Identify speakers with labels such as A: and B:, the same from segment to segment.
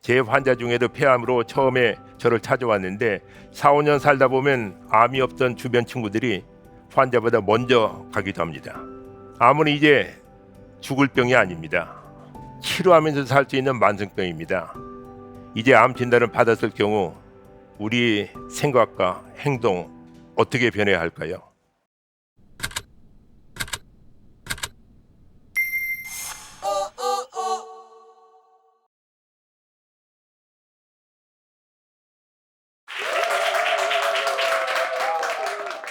A: 제 환자 중에도 폐암으로 처음에 저를 찾아왔는데 4, 5년 살다 보면 암이 없던 주변 친구들이 환자보다 먼저 가기도 합니다. 암은 이제 죽을 병이 아닙니다. 치료하면서 살 수 있는 만성병입니다. 이제 암 진단을 받았을 경우 우리 생각과 행동 어떻게 변해야 할까요?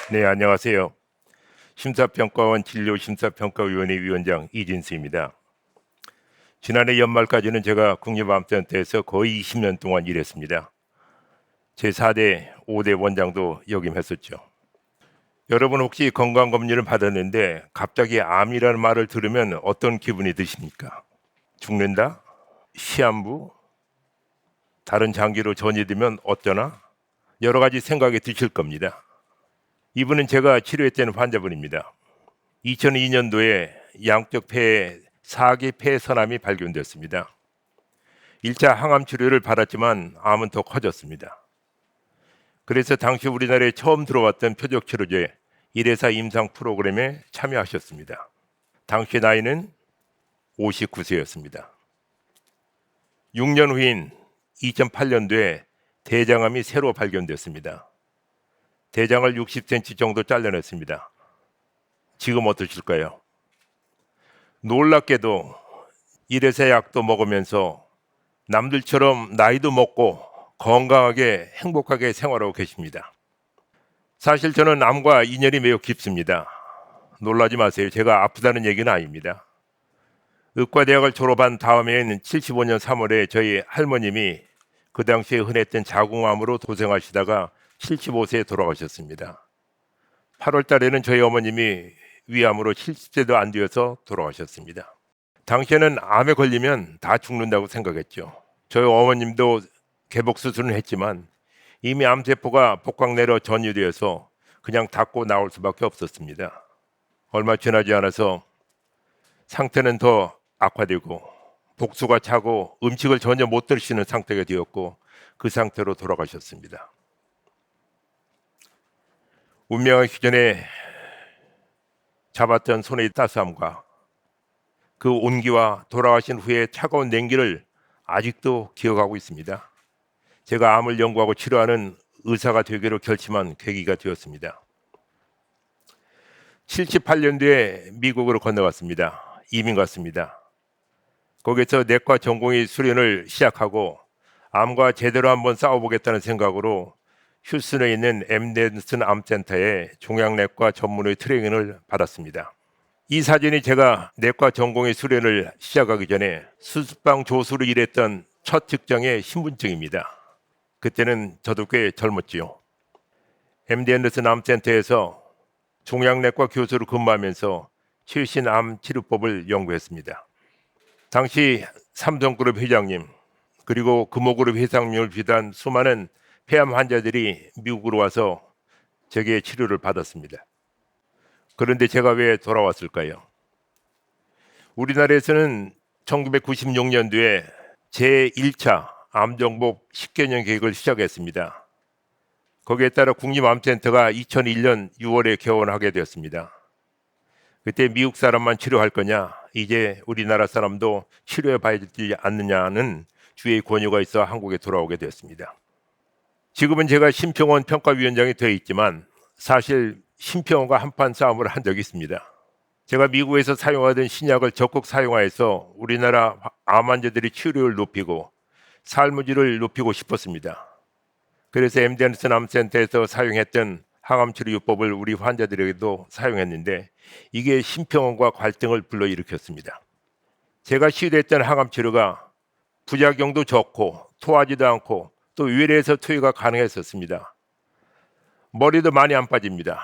A: 네, 안녕하세요. 심사평가원 진료심사평가위원회 위원장 이진수입니다. 지난해 연말까지는 제가 국립암센터에서 거의 20년 동안 일했습니다. 제4대, 5대 원장도 역임했었죠. 여러분 혹시 건강검진을 받았는데 갑자기 암이라는 말을 들으면 어떤 기분이 드십니까? 죽는다? 시한부? 다른 장기로 전이되면 어쩌나? 여러 가지 생각이 드실 겁니다. 이분은 제가 치료했던 환자분입니다. 2002년도에 양쪽 폐에 4기 폐선암이 발견됐습니다. 1차 항암 치료를 받았지만 암은 더 커졌습니다. 그래서 당시 우리나라에 처음 들어왔던 표적 치료제 1회사 임상 프로그램에 참여하셨습니다. 당시 나이는 59세였습니다. 6년 후인 2008년도에 대장암이 새로 발견됐습니다. 대장을 60cm 정도 잘라냈습니다. 지금 어떠실까요? 놀랍게도 1회사 약도 먹으면서 남들처럼 나이도 먹고 건강하게 행복하게 생활하고 계십니다. 사실 저는 암과 인연이 매우 깊습니다. 놀라지 마세요. 제가 아프다는 얘기는 아닙니다. 의과대학을 졸업한 다음에는 75년 3월에 저희 할머님이 그 당시에 흔했던 자궁암으로 도생하시다가 75세에 돌아가셨습니다. 8월 달에는 저희 어머님이 위암으로 70세도 안 되어서 돌아가셨습니다. 당시에는 암에 걸리면 다 죽는다고 생각했죠. 저희 어머님도 개복 수술은 했지만 이미 암세포가 복강내로 전이되어서 그냥 닫고 나올 수밖에 없었습니다. 얼마 지나지 않아서 상태는 더 악화되고 복수가 차고 음식을 전혀 못 드시는 상태가 되었고 그 상태로 돌아가셨습니다. 운명의 기전에 잡았던 손의 따스함과 그 온기와 돌아가신 후에 차가운 냉기를 아직도 기억하고 있습니다. 제가 암을 연구하고 치료하는 의사가 되기로 결심한 계기가 되었습니다. 78년도에 미국으로 건너갔습니다. 이민 갔습니다. 거기서 내과 전공의 수련을 시작하고 암과 제대로 한번 싸워보겠다는 생각으로 휴스턴에 있는 MD 앤더슨 암센터에 종양내과 전문의 트레이닝을 받았습니다. 이 사진이 제가 내과 전공의 수련을 시작하기 전에 수술방 조수로 일했던 첫 직장의 신분증입니다. 그때는 저도 꽤 젊었지요. MD 앤더슨 암센터에서 종양내과 교수로 근무하면서 최신 암 치료법을 연구했습니다. 당시 삼성그룹 회장님 그리고 금호그룹 회장님을 비롯한 수많은 폐암 환자들이 미국으로 와서 제게 치료를 받았습니다. 그런데 제가 왜 돌아왔을까요? 우리나라에서는 1996년도에 제1차 암정복 10개년 계획을 시작했습니다. 거기에 따라 국립암센터가 2001년 6월에 개원하게 되었습니다. 그때 미국 사람만 치료할 거냐, 이제 우리나라 사람도 치료해 봐야 되지 않느냐는 주의 권유가 있어 한국에 돌아오게 되었습니다. 지금은 제가 심평원 평가위원장이 되어 있지만 사실 심평원과 한판 싸움을 한 적이 있습니다. 제가 미국에서 사용하던 신약을 적극 사용하여서 우리나라 암 환자들의 치료율을 높이고 삶의 질을 높이고 싶었습니다. 그래서 MD 앤더슨 암센터에서 사용했던 항암 치료요법을 우리 환자들에게도 사용했는데 이게 심평원과 갈등을 불러일으켰습니다. 제가 시도했던 항암 치료가 부작용도 적고 토하지도 않고 또 위례에서 투여가 가능했었습니다. 머리도 많이 안 빠집니다.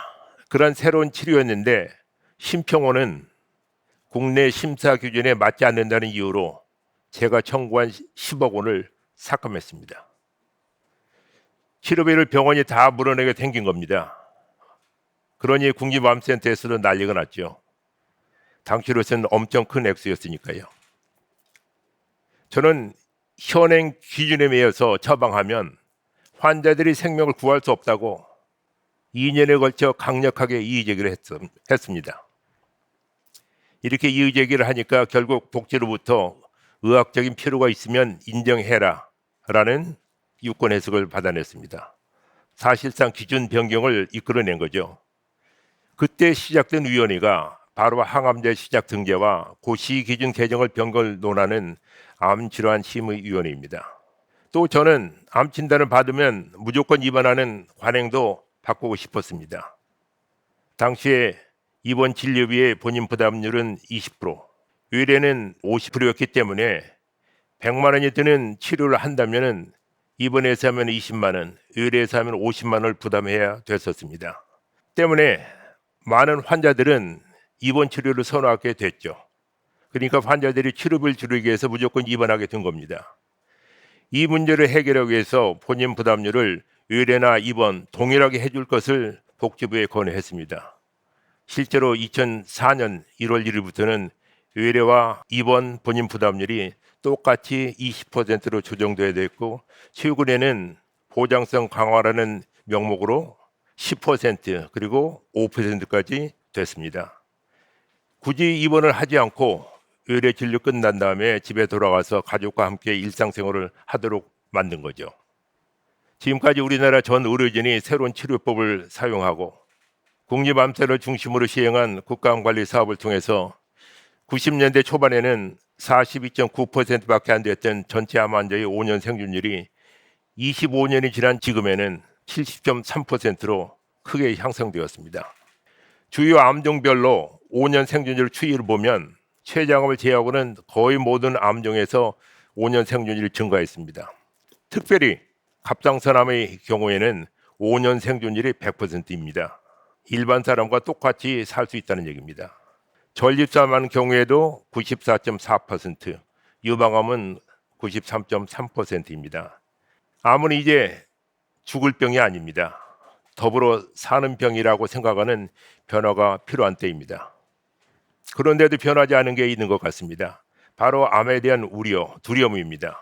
A: 그런 새로운 치료였는데 심평원은 국내 심사 기준에 맞지 않는다는 이유로 제가 청구한 10억 원을 삭감했습니다. 치료비를 병원이 다 물어내게 생긴 겁니다. 그러니 국립암센터에서도 난리가 났죠. 당시로서는 엄청 큰 액수였으니까요. 저는 현행 기준에 매여서 처방하면 환자들이 생명을 구할 수 없다고 2년에 걸쳐 강력하게 이의제기를 했습니다. 이렇게 이의제기를 하니까 결국 복지로부터 의학적인 필요가 있으면 인정해라 라는 유권 해석을 받아냈습니다. 사실상 기준 변경을 이끌어낸 거죠. 그때 시작된 위원회가 바로 항암제 시작 등재와 고시 기준 개정을 변경을 논하는 암질환심의위원회입니다. 또 저는 암 진단을 받으면 무조건 입원하는 관행도 바꾸고 싶었습니다. 당시에 입원 진료비의 본인 부담률은 20%, 의뢰는 50%였기 때문에 100만 원이 드는 치료를 한다면 입원해서 하면 20만 원, 의뢰해서 하면 50만 원을 부담해야 됐었습니다. 때문에 많은 환자들은 입원 치료를 선호하게 됐죠. 그러니까 환자들이 치료비를 줄이기 위해서 무조건 입원하게 된 겁니다. 이 문제를 해결하기 위해서 본인 부담률을 의뢰나 입원 동일하게 해줄 것을 복지부에 건의했습니다. 실제로 2004년 1월 1일부터는 의뢰와 입원 본인 부담률이 똑같이 20%로 조정돼야 됐고 최근에는 보장성 강화라는 명목으로 10% 그리고 5%까지 됐습니다. 굳이 입원을 하지 않고 의뢰 진료 끝난 다음에 집에 돌아가서 가족과 함께 일상생활을 하도록 만든 거죠. 지금까지 우리나라 전 의료진이 새로운 치료법을 사용하고 국립암센터를 중심으로 시행한 국가암관리 사업을 통해서 90년대 초반에는 42.9%밖에 안 됐던 전체 암 환자의 5년 생존율이 25년이 지난 지금에는 70.3%로 크게 향상되었습니다. 주요 암종별로 5년 생존율 추이를 보면 췌장암을 제외하고는 거의 모든 암종에서 5년 생존율이 증가했습니다. 특별히 갑상선암의 경우에는 5년 생존율이 100%입니다. 일반 사람과 똑같이 살 수 있다는 얘기입니다. 전립선암 경우에도 94.4%, 유방암은 93.3%입니다. 암은 이제 죽을 병이 아닙니다. 더불어 사는 병이라고 생각하는 변화가 필요한 때입니다. 그런데도 변하지 않은 게 있는 것 같습니다. 바로 암에 대한 우려, 두려움입니다.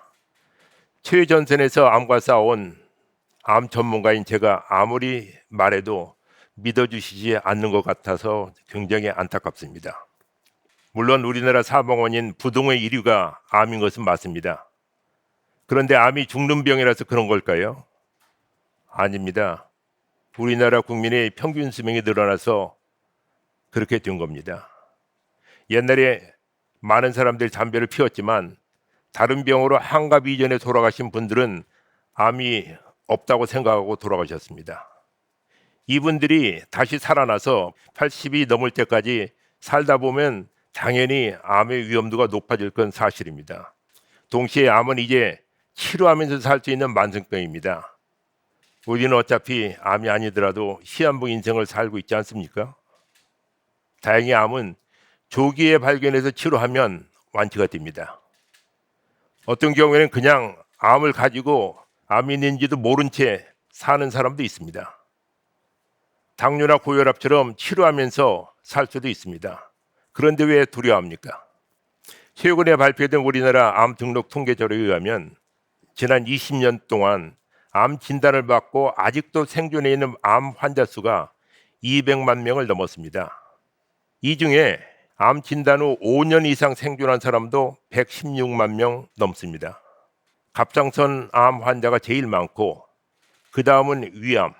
A: 최전선에서 암과 싸워온 암 전문가인 제가 아무리 말해도 믿어주시지 않는 것 같아서 굉장히 안타깝습니다. 물론 우리나라 사망 원인 부동의 1위가 암인 것은 맞습니다. 그런데 암이 죽는 병이라서 그런 걸까요? 아닙니다. 우리나라 국민의 평균 수명이 늘어나서 그렇게 된 겁니다. 옛날에 많은 사람들이 담배를 피웠지만 다른 병으로 한갑 이전에 돌아가신 분들은 암이 없다고 생각하고 돌아가셨습니다. 이분들이 다시 살아나서 80이 넘을 때까지 살다 보면 당연히 암의 위험도가 높아질 건 사실입니다. 동시에 암은 이제 치료하면서 살 수 있는 만성병입니다. 우리는 어차피 암이 아니더라도 시한부 인생을 살고 있지 않습니까? 다행히 암은 조기에 발견해서 치료하면 완치가 됩니다. 어떤 경우에는 그냥 암을 가지고 암이 있는지도 모른 채 사는 사람도 있습니다. 당뇨나 고혈압처럼 치료하면서 살 수도 있습니다. 그런데 왜 두려워합니까? 최근에 발표된 우리나라 암 등록 통계자료에 의하면 지난 20년 동안 암 진단을 받고 아직도 생존해 있는 암 환자 수가 200만 명을 넘었습니다. 이 중에 암 진단 후 5년 이상 생존한 사람도 116만 명 넘습니다. 갑상선 암 환자가 제일 많고 그 다음은 위암,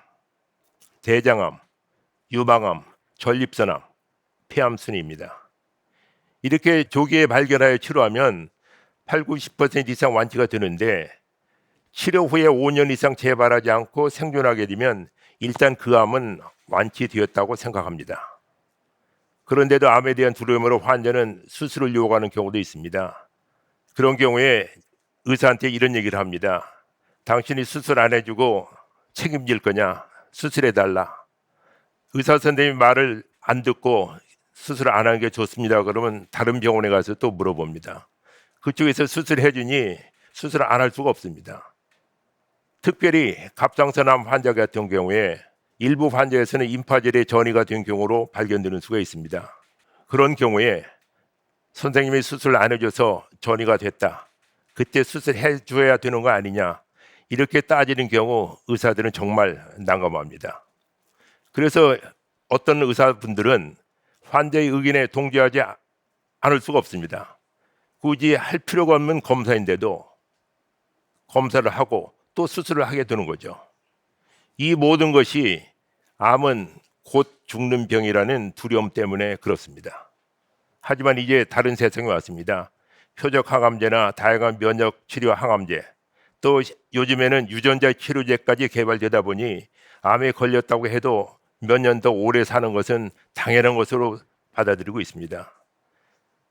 A: 대장암, 유방암, 전립선암, 폐암 순입니다. 이렇게 조기에 발견하여 치료하면 8, 90% 이상 완치가 되는데 치료 후에 5년 이상 재발하지 않고 생존하게 되면 일단 그 암은 완치되었다고 생각합니다. 그런데도 암에 대한 두려움으로 환자는 수술을 요구하는 경우도 있습니다. 그런 경우에 의사한테 이런 얘기를 합니다. 당신이 수술 안 해주고 책임질 거냐? 수술해달라. 의사 선생님이 말을 안 듣고 수술 안 하는 게 좋습니다. 그러면 다른 병원에 가서 또 물어봅니다. 그쪽에서 수술해주니 수술 안 할 수가 없습니다. 특별히 갑상선암 환자 같은 경우에 일부 환자에서는 임파절에 전이가 된 경우로 발견되는 수가 있습니다. 그런 경우에 선생님이 수술 안 해줘서 전이가 됐다. 그때 수술해 줘야 되는 거 아니냐, 이렇게 따지는 경우 의사들은 정말 난감합니다. 그래서 어떤 의사분들은 환자의 의견에 동조하지 않을 수가 없습니다. 굳이 할 필요가 없는 검사인데도 검사를 하고 또 수술을 하게 되는 거죠. 이 모든 것이 암은 곧 죽는 병이라는 두려움 때문에 그렇습니다. 하지만 이제 다른 세상이 왔습니다. 표적 항암제나 다양한 면역 치료 항암제, 또 요즘에는 유전자 치료제까지 개발되다 보니 암에 걸렸다고 해도 몇 년 더 오래 사는 것은 당연한 것으로 받아들이고 있습니다.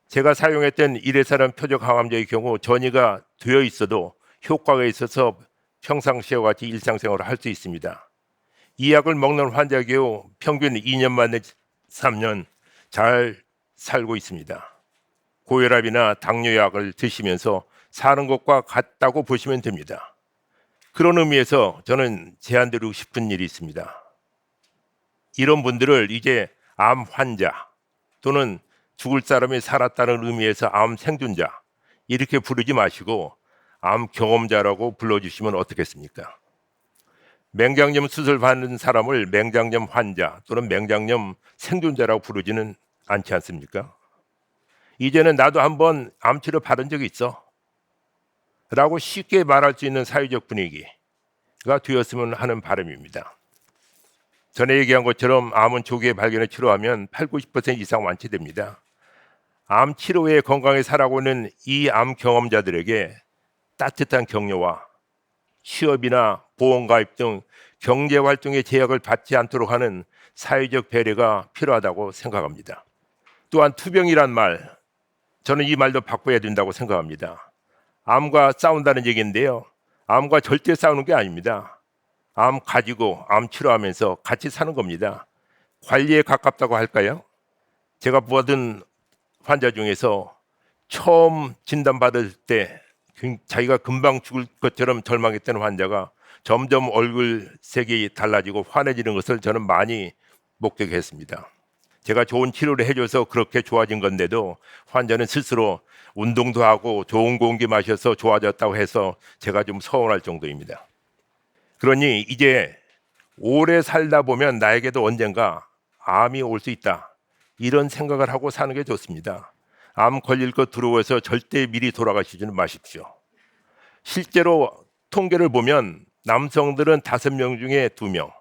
A: 제가 사용했던 이레사란 표적 항암제의 경우 전이가 되어 있어도 효과가 있어서 평상시와 같이 일상생활을 할 수 있습니다. 이 약을 먹는 환자의 경우 평균 2년 만에 3년 잘 살고 있습니다. 고혈압이나 당뇨약을 드시면서 사는 것과 같다고 보시면 됩니다. 그런 의미에서 저는 제안드리고 싶은 일이 있습니다. 이런 분들을 이제 암 환자 또는 죽을 사람이 살았다는 의미에서 암 생존자 이렇게 부르지 마시고 암 경험자라고 불러주시면 어떻겠습니까? 맹장염 수술 받는 사람을 맹장염 환자 또는 맹장염 생존자라고 부르지는 않지 않습니까? 이제는 나도 한번 암치료 받은 적이 있어 라고 쉽게 말할 수 있는 사회적 분위기가 되었으면 하는 바람입니다. 전에 얘기한 것처럼 암은 조기에 발견해 치료하면 80-90% 이상 완치됩니다. 암 치료 후에 건강히 살아가고 있는 이 암 경험자들에게 따뜻한 격려와 취업이나 보험가입 등 경제활동의 제약을 받지 않도록 하는 사회적 배려가 필요하다고 생각합니다. 또한 투병이란 말, 저는 이 말도 바꿔야 된다고 생각합니다. 암과 싸운다는 얘기인데요. 암과 절대 싸우는 게 아닙니다. 암 가지고 암 치료하면서 같이 사는 겁니다. 관리에 가깝다고 할까요? 제가 보던 환자 중에서 처음 진단받을 때 자기가 금방 죽을 것처럼 절망했던 환자가 점점 얼굴색이 달라지고 환해지는 것을 저는 많이 목격했습니다. 제가 좋은 치료를 해줘서 그렇게 좋아진 건데도 환자는 스스로 운동도 하고 좋은 공기 마셔서 좋아졌다고 해서 제가 좀 서운할 정도입니다. 그러니 이제 오래 살다 보면 나에게도 언젠가 암이 올 수 있다, 이런 생각을 하고 사는 게 좋습니다. 암 걸릴 것 두려워해서 절대 미리 돌아가시지는 마십시오. 실제로 통계를 보면 남성들은 5명 중에 2명,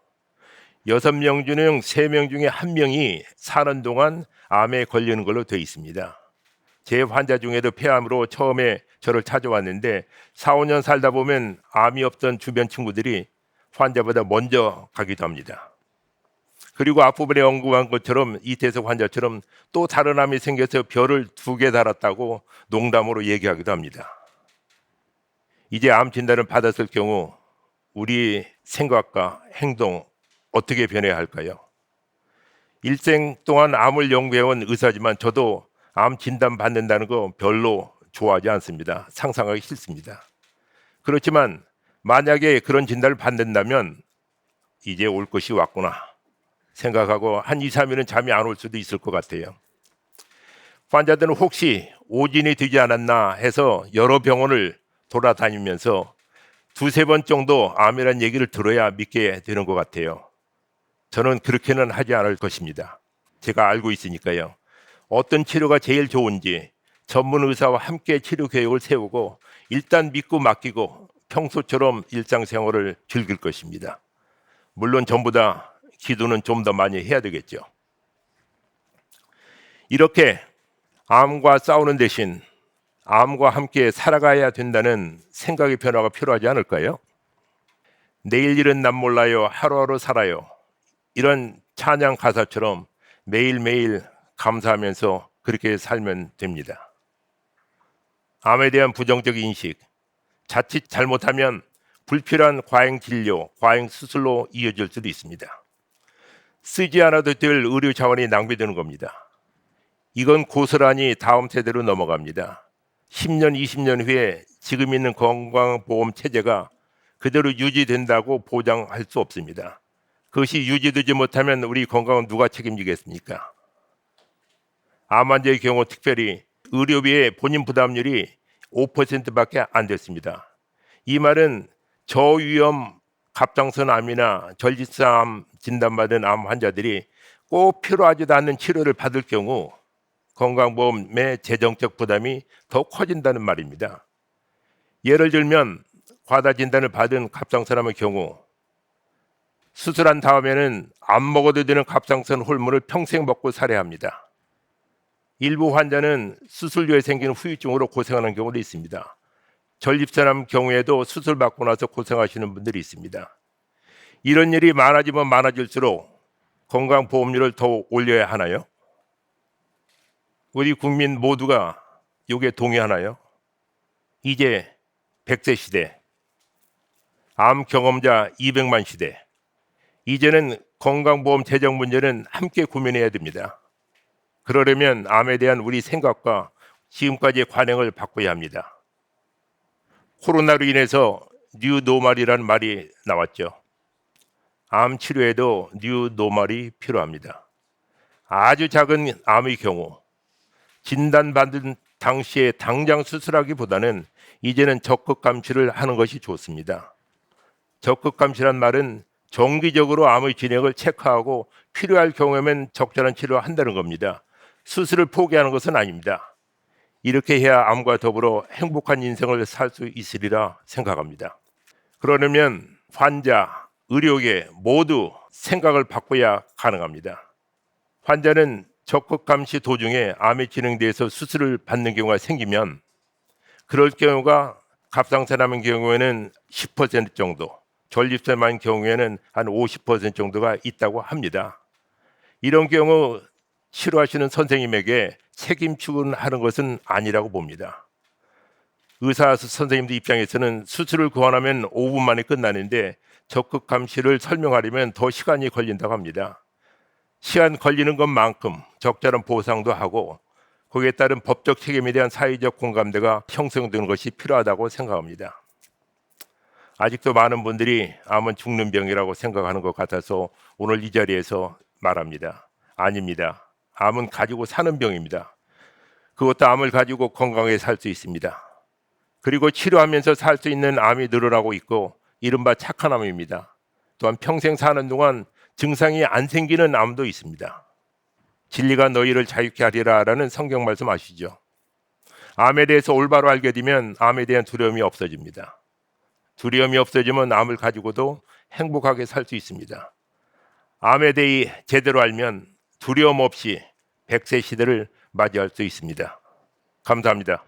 A: 6명 중 3명 중에 1명이 사는 동안 암에 걸리는 걸로 되어 있습니다. 제 환자 중에도 폐암으로 처음에 저를 찾아왔는데 4-5년 살다 보면 암이 없던 주변 친구들이 환자보다 먼저 가기도 합니다. 그리고 앞부분에 언급한 것처럼 이태석 환자처럼 또 다른 암이 생겨서 별을 2개 달았다고 농담으로 얘기하기도 합니다. 이제 암 진단을 받았을 경우 우리 생각과 행동 어떻게 변해야 할까요? 일생 동안 암을 연구해온 의사지만 저도 암 진단 받는다는 거 별로 좋아하지 않습니다. 상상하기 싫습니다. 그렇지만 만약에 그런 진단을 받는다면 이제 올 것이 왔구나 생각하고 한 2-3일은 잠이 안 올 수도 있을 것 같아요. 환자들은 혹시 오진이 되지 않았나 해서 여러 병원을 돌아다니면서 2-3번 정도 암이라는 얘기를 들어야 믿게 되는 것 같아요. 저는 그렇게는 하지 않을 것입니다. 제가 알고 있으니까요. 어떤 치료가 제일 좋은지 전문 의사와 함께 치료 계획을 세우고 일단 믿고 맡기고 평소처럼 일상생활을 즐길 것입니다. 물론 전부 다 기도는 좀 더 많이 해야 되겠죠. 이렇게 암과 싸우는 대신 암과 함께 살아가야 된다는 생각의 변화가 필요하지 않을까요? 내일 일은 난 몰라요, 하루하루 살아요, 이런 찬양 가사처럼 매일매일 감사하면서 그렇게 살면 됩니다. 암에 대한 부정적 인식, 자칫 잘못하면 불필요한 과잉 진료, 과잉 수술로 이어질 수도 있습니다. 쓰지 않아도 될 의료 자원이 낭비되는 겁니다. 이건 고스란히 다음 세대로 넘어갑니다. 10년, 20년 후에 지금 있는 건강보험 체제가 그대로 유지된다고 보장할 수 없습니다. 그것이 유지되지 못하면 우리 건강은 누가 책임지겠습니까? 암 환자의 경우 특별히 의료비의 본인 부담률이 5%밖에 안 됐습니다. 이 말은 저위험 갑상선 암이나 전립선암 진단받은 암 환자들이 꼭 필요하지도 않는 치료를 받을 경우 건강보험의 재정적 부담이 더 커진다는 말입니다. 예를 들면 과다 진단을 받은 갑상선암의 경우 수술한 다음에는 안 먹어도 되는 갑상선 호르몬을 평생 먹고 살아야 합니다. 일부 환자는 수술 후에 생기는 후유증으로 고생하는 경우도 있습니다. 전립선암 경우에도 수술 받고 나서 고생하시는 분들이 있습니다. 이런 일이 많아지면 많아질수록 건강보험료를 더 올려야 하나요? 우리 국민 모두가 이게 동의하나요? 이제 100세 시대, 암 경험자 200만 시대, 이제는 건강보험 재정 문제는 함께 고민해야 됩니다. 그러려면 암에 대한 우리 생각과 지금까지의 관행을 바꿔야 합니다. 코로나로 인해서 뉴 노멀이라는 말이 나왔죠. 암 치료에도 뉴 노멀이 필요합니다. 아주 작은 암의 경우 진단받은 당시에 당장 수술하기보다는 이제는 적극 감시를 하는 것이 좋습니다. 적극 감시란 말은 정기적으로 암의 진행을 체크하고 필요할 경우에는 적절한 치료를 한다는 겁니다. 수술을 포기하는 것은 아닙니다. 이렇게 해야 암과 더불어 행복한 인생을 살 수 있으리라 생각합니다. 그러려면 환자, 의료계 모두 생각을 바꿔야 가능합니다. 환자는 적극 감시 도중에 암이 진행돼서 수술을 받는 경우가 생기면 그럴 경우가 갑상선암의 경우에는 10% 정도, 전립선암의 경우에는 한 50% 정도가 있다고 합니다. 이런 경우 치료하시는 선생님에게 책임 추궁하는 것은 아니라고 봅니다. 의사 선생님들 입장에서는 수술을 고안하면 5분 만에 끝나는데 적극 감시를 설명하려면 더 시간이 걸린다고 합니다. 시간 걸리는 것만큼 적절한 보상도 하고 거기에 따른 법적 책임에 대한 사회적 공감대가 형성되는 것이 필요하다고 생각합니다. 아직도 많은 분들이 암은 죽는 병이라고 생각하는 것 같아서 오늘 이 자리에서 말합니다. 아닙니다. 암은 가지고 사는 병입니다. 그것도 암을 가지고 건강하게 살 수 있습니다. 그리고 치료하면서 살 수 있는 암이 늘어나고 있고 이른바 착한 암입니다. 또한 평생 사는 동안 증상이 안 생기는 암도 있습니다. 진리가 너희를 자유케 하리라라는 성경 말씀 아시죠? 암에 대해서 올바로 알게 되면 암에 대한 두려움이 없어집니다. 두려움이 없어지면 암을 가지고도 행복하게 살 수 있습니다. 암에 대해 제대로 알면 두려움 없이 100세 시대를 맞이할 수 있습니다. 감사합니다.